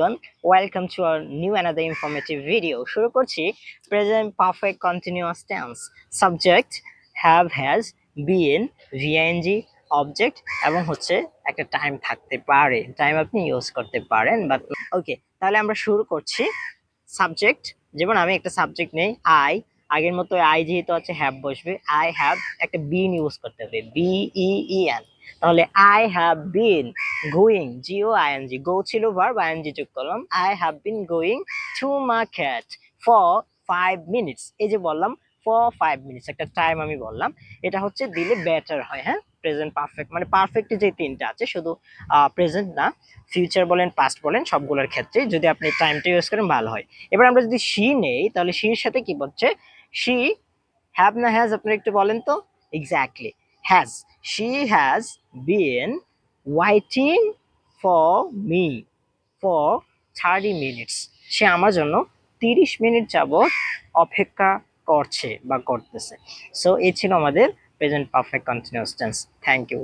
Welcome to our new another informative video. শুরু করছি present perfect continuous tense. Subject have, has, been, ving, object এবং হচ্ছে একটা time থাকতে পারে, টাইম আপনি ইউজ করতে পারেন বাট ওকে। তাহলে আমরা শুরু করছি। সাবজেক্ট, যেমন আমি একটা সাবজেক্ট নেই আই, আগের মতো আই যেহেতু আছে হ্যাভ বসবে, আই হ্যাভ একটা বিন ইউজ করতে হবে, BEEN। তাহলে I have been going, GOING, গো ছিল ভার্ব, আইএনজি যোগ করলাম, I have been going to market for 5 minutes. এই যে বললাম ফর 5 মিনিটস, একটা টাইম আমি বললাম, এটা হচ্ছে দিলে বেটার হয়। হ্যাঁ, প্রেজেন্ট পারফেক্ট মানে পারফেক্ট যে তিনটা আছে, শুধু প্রেজেন্ট না, ফিউচার বলেন পাস্ট বলেন সবগুলোর ক্ষেত্রে যদি আপনি টাইমটা ইউজ করেন ভালো হয়। এবার আমরা যদি শি নেই তাহলে শির সাথে কি বলছে? শি হ্যাভ না হ্যাজ আপনারা একটু বলেন তো? Exactly has. She has been waiting for me for 30 minutes. সে আমার জন্য 30 মিনিট যাবৎ অপেক্ষা করছে বা করতেছে। সো এই ছিল আমাদের present perfect continuous tense. Thank you.